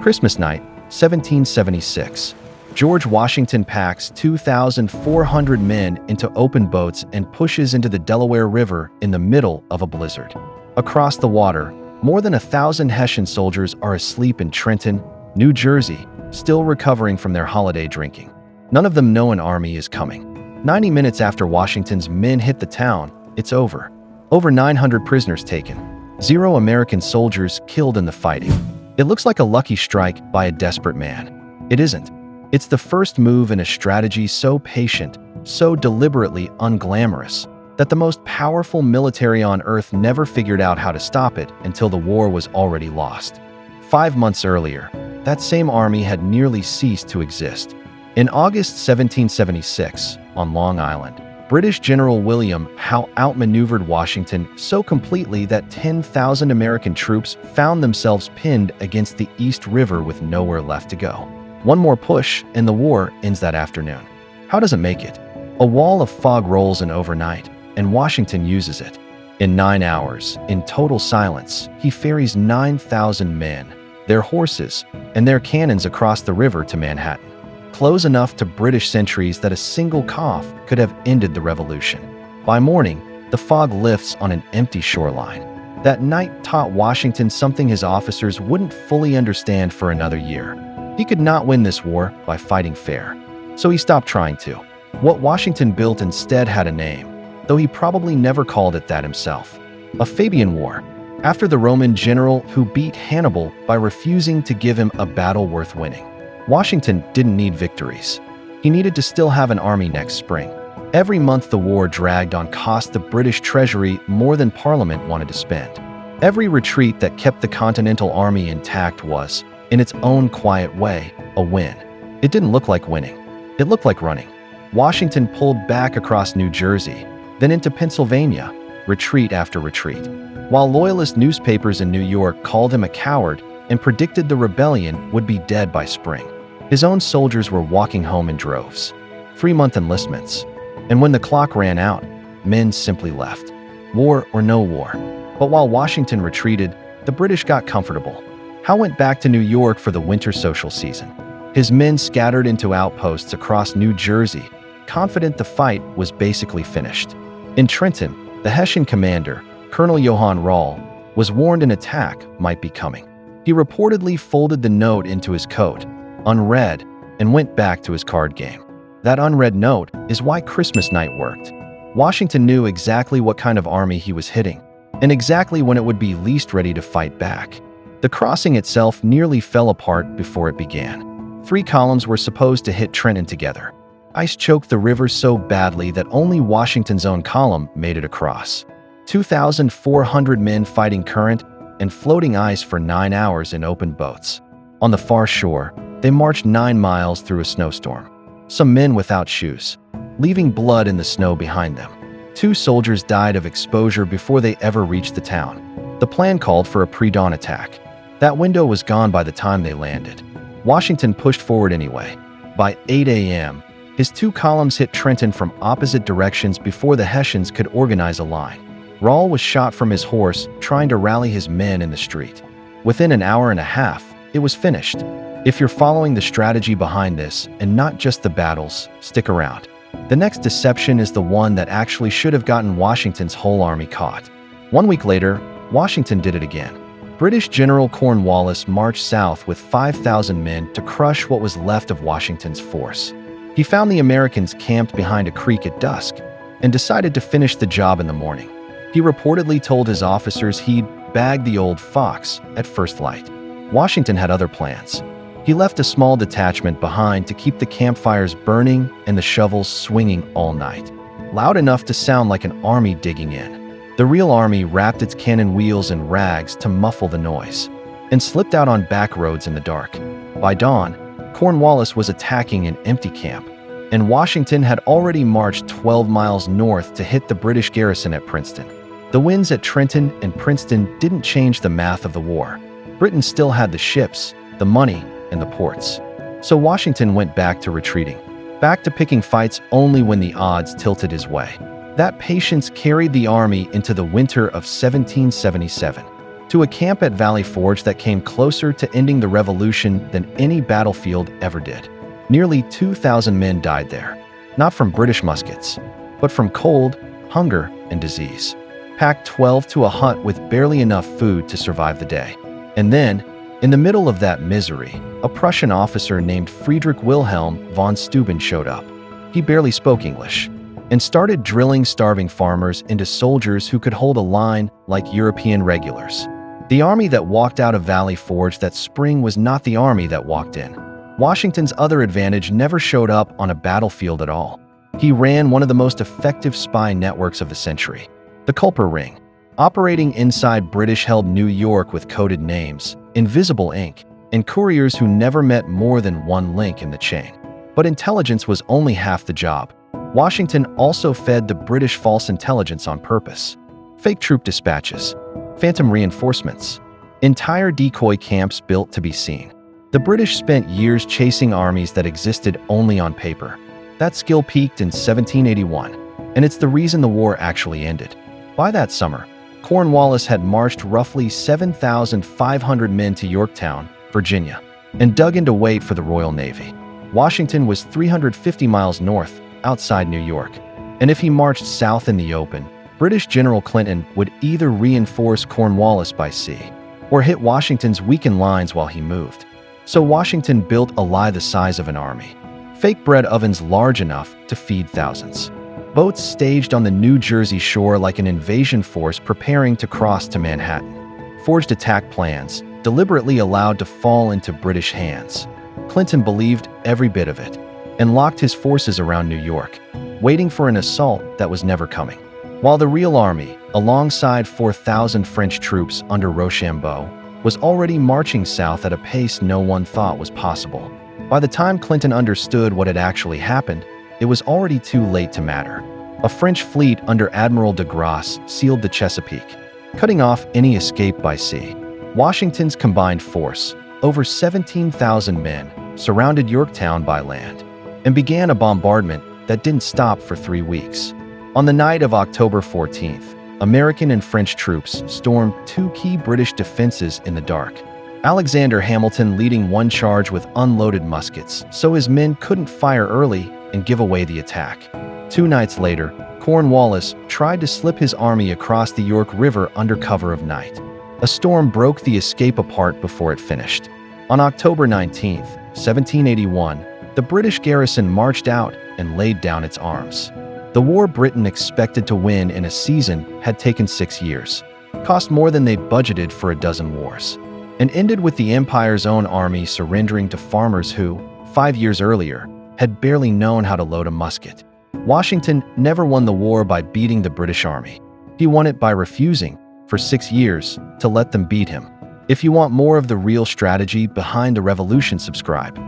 Christmas night, 1776. George Washington packs 2,400 men into open boats and pushes into the Delaware River in the middle of a blizzard. Across the water, more than 1,000 Hessian soldiers are asleep in Trenton, New Jersey, still recovering from their holiday drinking. None of them know an army is coming. 90 minutes after Washington's men hit the town, it's over. Over 900 prisoners taken. 0 American soldiers killed in the fighting. It looks like a lucky strike by a desperate man. It isn't. It's the first move in a strategy so patient, so deliberately unglamorous, that the most powerful military on Earth never figured out how to stop it until the war was already lost. 5 months earlier, that same army had nearly ceased to exist. In August 1776, on Long Island, British General William Howe outmaneuvered Washington so completely that 10,000 American troops found themselves pinned against the East River with nowhere left to go. One more push, and the war ends that afternoon. How does it make it? A wall of fog rolls in overnight, and Washington uses it. In 9 hours, in total silence, he ferries 9,000 men, their horses, and their cannons across the river to Manhattan, close enough to British sentries that a single cough could have ended the revolution. By morning, the fog lifts on an empty shoreline. That night taught Washington something his officers wouldn't fully understand for another year. He could not win this war by fighting fair. So he stopped trying to. What Washington built instead had a name, though he probably never called it that himself. A Fabian War, after the Roman general who beat Hannibal by refusing to give him a battle worth winning. Washington didn't need victories. He needed to still have an army next spring. Every month the war dragged on cost the British treasury more than Parliament wanted to spend. Every retreat that kept the Continental Army intact was, in its own quiet way, a win. It didn't look like winning. It looked like running. Washington pulled back across New Jersey, then into Pennsylvania, retreat after retreat. While Loyalist newspapers in New York called him a coward and predicted the rebellion would be dead by spring, his own soldiers were walking home in droves. 3-month enlistments. And when the clock ran out, men simply left. War or no war. But while Washington retreated, the British got comfortable. Howe went back to New York for the winter social season. His men scattered into outposts across New Jersey, confident the fight was basically finished. In Trenton, the Hessian commander, Colonel Johann Rall, was warned an attack might be coming. He reportedly folded the note into his coat, unread, and went back to his card game. That unread note is why Christmas night worked. Washington knew exactly what kind of army he was hitting, and exactly when it would be least ready to fight back. The crossing itself nearly fell apart before it began. 3 columns were supposed to hit Trenton together. Ice choked the river so badly that only Washington's own column made it across. 2,400 men fighting current and floating ice for 9 hours in open boats. On the far shore, they marched 9 miles through a snowstorm. Some men without shoes, leaving blood in the snow behind them. 2 soldiers died of exposure before they ever reached the town. The plan called for a pre-dawn attack. That window was gone by the time they landed. Washington pushed forward anyway. By 8 a.m., his 2 columns hit Trenton from opposite directions before the Hessians could organize a line. Rall was shot from his horse trying to rally his men in the street. Within an hour and a half, it was finished. If you're following the strategy behind this, and not just the battles, stick around. The next deception is the one that actually should have gotten Washington's whole army caught. 1 week later, Washington did it again. British General Cornwallis marched south with 5,000 men to crush what was left of Washington's force. He found the Americans camped behind a creek at dusk and decided to finish the job in the morning. He reportedly told his officers he'd bag the old fox at first light. Washington had other plans. He left a small detachment behind to keep the campfires burning and the shovels swinging all night, loud enough to sound like an army digging in. The real army wrapped its cannon wheels in rags to muffle the noise and slipped out on back roads in the dark. By dawn, Cornwallis was attacking an empty camp, and Washington had already marched 12 miles north to hit the British garrison at Princeton. The wins at Trenton and Princeton didn't change the math of the war. Britain still had the ships, the money, and the ports. So Washington went back to retreating, back to picking fights only when the odds tilted his way. That patience carried the army into the winter of 1777. to a camp at Valley Forge that came closer to ending the revolution than any battlefield ever did. Nearly 2,000 men died there, not from British muskets, but from cold, hunger, and disease. Packed 12 to a hut with barely enough food to survive the day. And then, in the middle of that misery, a Prussian officer named Friedrich Wilhelm von Steuben showed up. He barely spoke English, and started drilling starving farmers into soldiers who could hold a line like European regulars. The army that walked out of Valley Forge that spring was not the army that walked in. Washington's other advantage never showed up on a battlefield at all. He ran one of the most effective spy networks of the century, the Culper Ring, operating inside British-held New York with coded names, invisible ink, and couriers who never met more than one link in the chain. But intelligence was only half the job. Washington also fed the British false intelligence on purpose. Fake troop dispatches, phantom reinforcements, entire decoy camps built to be seen. The British spent years chasing armies that existed only on paper. That skill peaked in 1781, and it's the reason the war actually ended. By that summer, Cornwallis had marched roughly 7,500 men to Yorktown, Virginia, and dug into wait for the Royal Navy. Washington was 350 miles north, outside New York, and if he marched south in the open, British General Clinton would either reinforce Cornwallis by sea or hit Washington's weakened lines while he moved. So Washington built a lie the size of an army. Fake bread ovens large enough to feed thousands. Boats staged on the New Jersey shore like an invasion force preparing to cross to Manhattan. Forged attack plans, deliberately allowed to fall into British hands. Clinton believed every bit of it, and locked his forces around New York, waiting for an assault that was never coming. While the real army, alongside 4,000 French troops under Rochambeau, was already marching south at a pace no one thought was possible. By the time Clinton understood what had actually happened, it was already too late to matter. A French fleet under Admiral de Grasse sealed the Chesapeake, cutting off any escape by sea. Washington's combined force, over 17,000 men, surrounded Yorktown by land, and began a bombardment that didn't stop for 3 weeks. On the night of October 14th, American and French troops stormed 2 key British defenses in the dark. Alexander Hamilton leading one charge with unloaded muskets, so his men couldn't fire early and give away the attack. 2 nights later, Cornwallis tried to slip his army across the York River under cover of night. A storm broke the escape apart before it finished. On October 19th, 1781, the British garrison marched out and laid down its arms. The war Britain expected to win in a season had taken 6 years, cost more than they'd budgeted for a dozen wars, and ended with the Empire's own army surrendering to farmers who, 5 years earlier, had barely known how to load a musket. Washington never won the war by beating the British army. He won it by refusing, for 6 years, to let them beat him. If you want more of the real strategy behind the revolution, subscribe.